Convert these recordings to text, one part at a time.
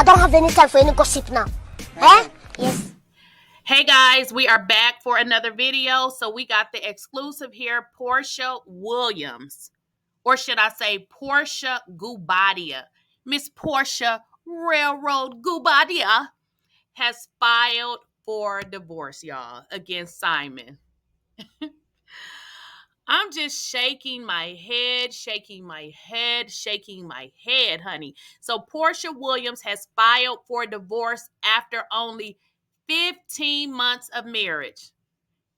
don't have any time for any gossip now. Eh? Yes. Hey guys, we are back for another video. So we got the exclusive here, Porsha Williams, or should I say Porsha Guobadia. Miss Porsha Railroad Guobadia has filed for divorce, y'all, against Simon. I'm just shaking my head, honey. So Porsha Williams has filed for divorce after only 15 months of marriage.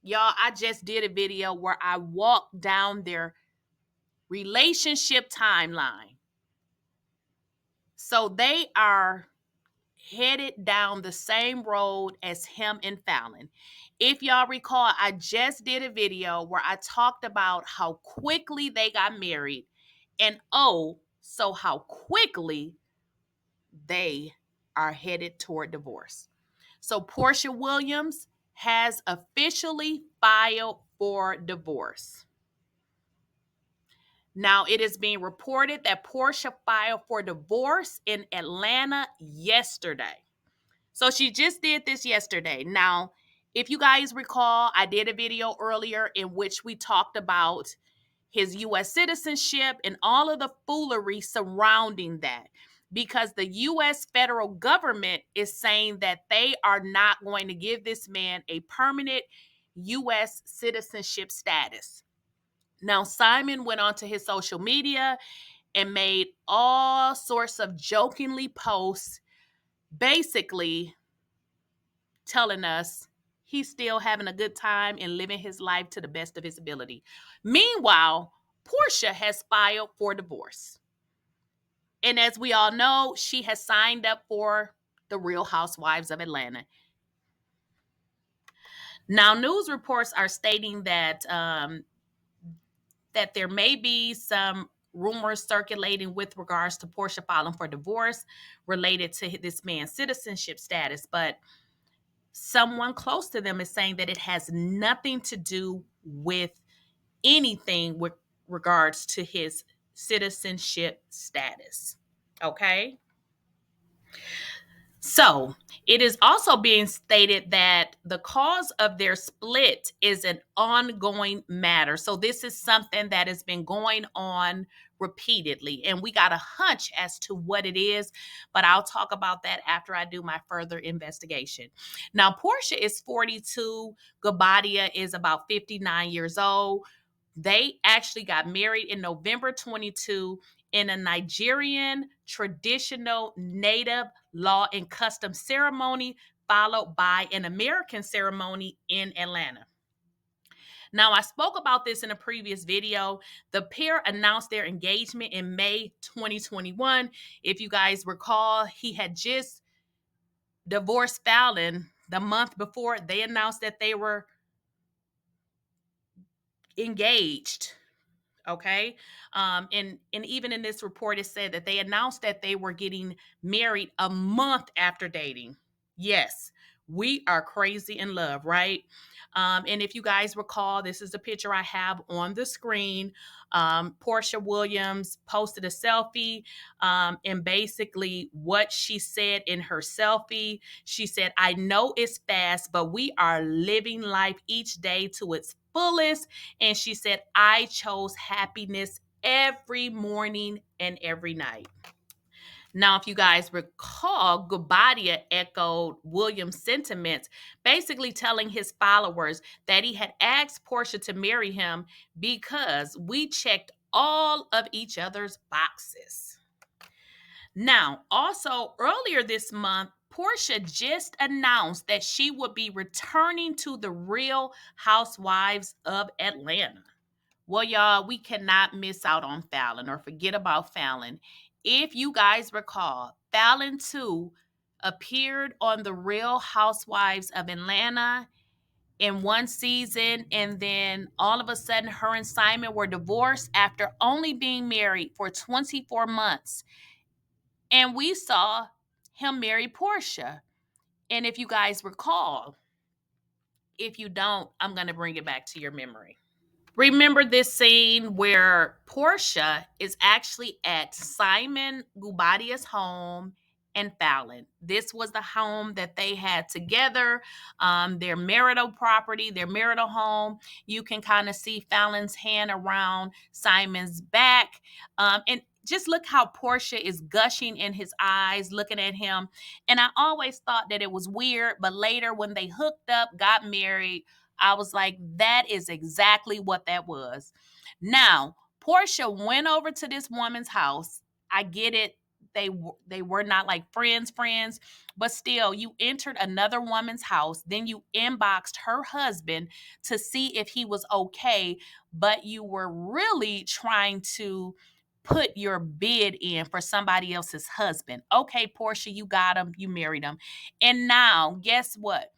Y'all, I just did a video where I walked down their relationship timeline. So they are headed down the same road as him and Fallon. If y'all recall, I just did a video where I talked about how quickly they got married and so how quickly they are headed toward divorce. So Porsha Williams has officially filed for divorce. Now, it is being reported that Porsha filed for divorce in Atlanta yesterday. So she just did this yesterday. Now, if you guys recall, I did a video earlier in which we talked about his U.S. citizenship and all of the foolery surrounding that, because the U.S. federal government is saying that they are not going to give this man a permanent U.S. citizenship status. Now, Simon went onto his social media and made all sorts of jokingly posts, basically telling us he's still having a good time and living his life to the best of his ability. Meanwhile, Porsha has filed for divorce. And as we all know, she has signed up for the Real Housewives of Atlanta. Now, news reports are stating that that there may be some rumors circulating with regards to Porsha filing for divorce related to this man's citizenship status, but someone close to them is saying that it has nothing to do with anything with regards to his citizenship status. Okay? So, it is also being stated that the cause of their split is an ongoing matter. So, this is something that has been going on repeatedly, and we got a hunch as to what it is, but I'll talk about that after I do my further investigation. Now, Porsha is 42, Guobadia is about 59 years old. They actually got married in November 22 in a Nigerian traditional native law and custom ceremony, followed by an American ceremony in Atlanta. Now, I spoke about this in a previous video. The pair announced their engagement in May 2021. If you guys recall, he had just divorced Fallon the month before. They announced that they were engaged. Okay. And even in this report, it said that they announced that they were getting married a month after dating. Yes, we are crazy in love, right? And if you guys recall, this is the picture I have on the screen. Porsha Williams posted a selfie, and basically what she said in her selfie, she said, "I know it's fast, but we are living life each day to its fullest." And she said, "I chose happiness every morning and every night." Now, if you guys recall, Guobadia echoed Williams' sentiments, basically telling his followers that he had asked Porsha to marry him because we checked all of each other's boxes. Now, also earlier this month, Porsha just announced that she would be returning to the Real Housewives of Atlanta. Well, y'all, we cannot miss out on Fallon or forget about Fallon. If you guys recall, Fallon too appeared on the Real Housewives of Atlanta in one season, and then all of a sudden her and Simon were divorced after only being married for 24 months. And we saw him marry Porsha. And if you guys recall, if you don't, I'm going to bring it back to your memory. Remember this scene where Porsha is actually at Simon Guobadia's home, and Fallon. This was the home that they had together, their marital property, their marital home. You can kind of see Fallon's hand around Simon's back. And just look how Porsha is gushing in his eyes, looking at him. And I always thought that it was weird, but later when they hooked up, got married, I was like, that is exactly what that was. Now, Porsha went over to this woman's house. I get it. They were not like friends, but still, you entered another woman's house, then you inboxed her husband to see if he was okay, but you were really trying to put your bid in for somebody else's husband. Okay, Porsha, you got him, you married him. And now, guess what?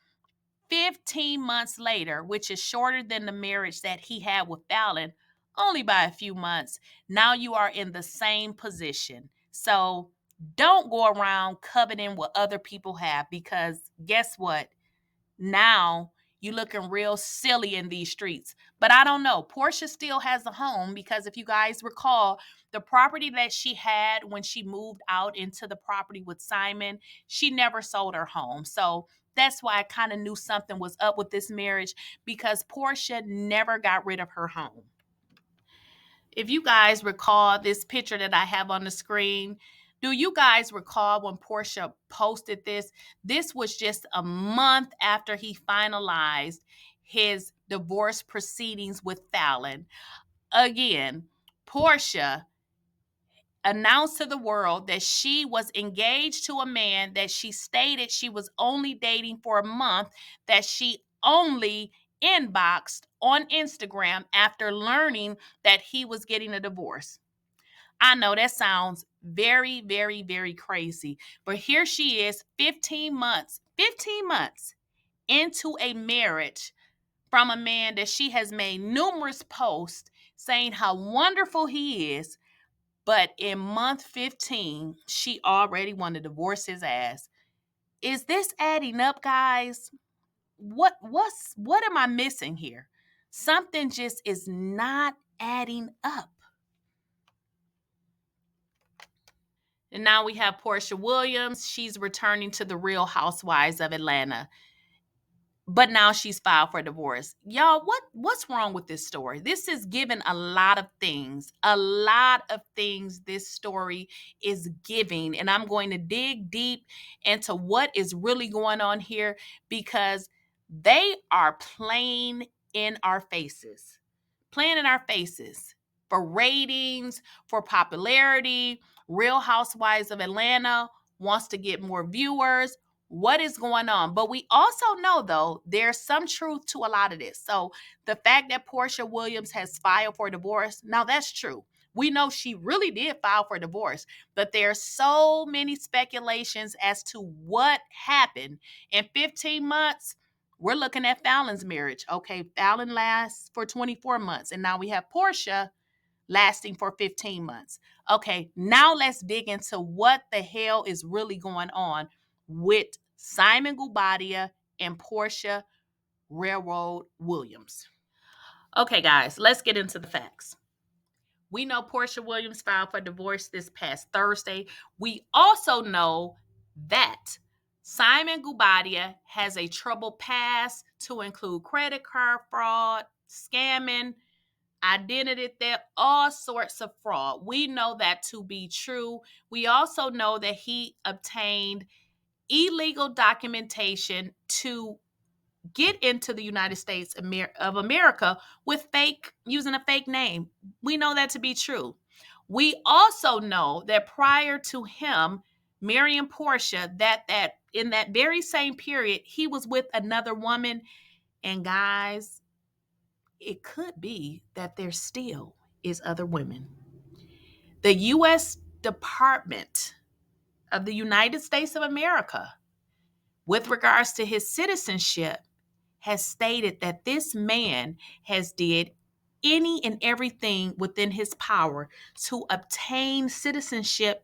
15 months later, which is shorter than the marriage that he had with Fallon, only by a few months, now you are in the same position. So don't go around coveting what other people have, because guess what? Now you looking real silly in these streets. But I don't know. Porsha still has a home, because if you guys recall, the property that she had when she moved out into the property with Simon, she never sold her home. So that's why I kind of knew something was up with this marriage, because Porsha never got rid of her home. If you guys recall this picture that I have on the screen, do you guys recall when Porsha posted this? This was just a month after he finalized his divorce proceedings with Fallon. Again, Porsha announced to the world that she was engaged to a man that she stated she was only dating for a month, that she only inboxed on Instagram after learning that he was getting a divorce. I know that sounds very, very, very crazy, but here she is 15 months into a marriage from a man that she has made numerous posts saying how wonderful he is. But in month 15, she already wanted to divorce his ass. Is this adding up, guys? What am I missing here? Something just is not adding up. And now we have Porsha Williams. She's returning to the Real Housewives of Atlanta. But now she's filed for divorce. Y'all, what's wrong with this story? This is giving a lot of things. A lot of things this story is giving. And I'm going to dig deep into what is really going on here, because they are playing in our faces. Playing in our faces for ratings, for popularity. Real Housewives of Atlanta wants to get more viewers. What is going on? But we also know, though, there's some truth to a lot of this. So the fact that Porsha Williams has filed for divorce, now that's true. We know she really did file for divorce, but there's so many speculations as to what happened. In 15 months, we're looking at Fallon's marriage. Okay, Fallon lasts for 24 months, and now we have Porsha lasting for 15 months. Okay, now let's dig into what the hell is really going on with Simon Guobadia and Porsha Railroad Williams. Okay, guys, let's get into the facts. We know Porsha Williams filed for divorce this past Thursday. We also know that Simon Guobadia has a troubled past to include credit card fraud, scamming, identity theft, all sorts of fraud. We know that to be true. We also know that he obtained illegal documentation to get into the United States of America with using a fake name. We know that to be true. We also know that prior to him marrying Porsha, that in that very same period, he was with another woman. And guys, it could be that there still is other women. The U.S. Department of the United States of America, with regards to his citizenship, has stated that this man has did any and everything within his power to obtain citizenship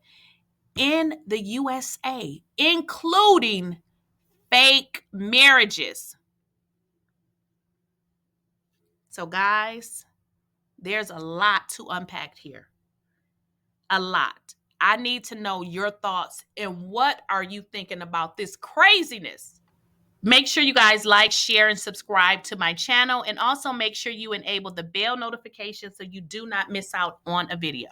in the USA, including fake marriages. So, guys, there's a lot to unpack here. A lot. I need to know your thoughts and what are you thinking about this craziness? Make sure you guys like, share, and subscribe to my channel. And also make sure you enable the bell notification so you do not miss out on a video.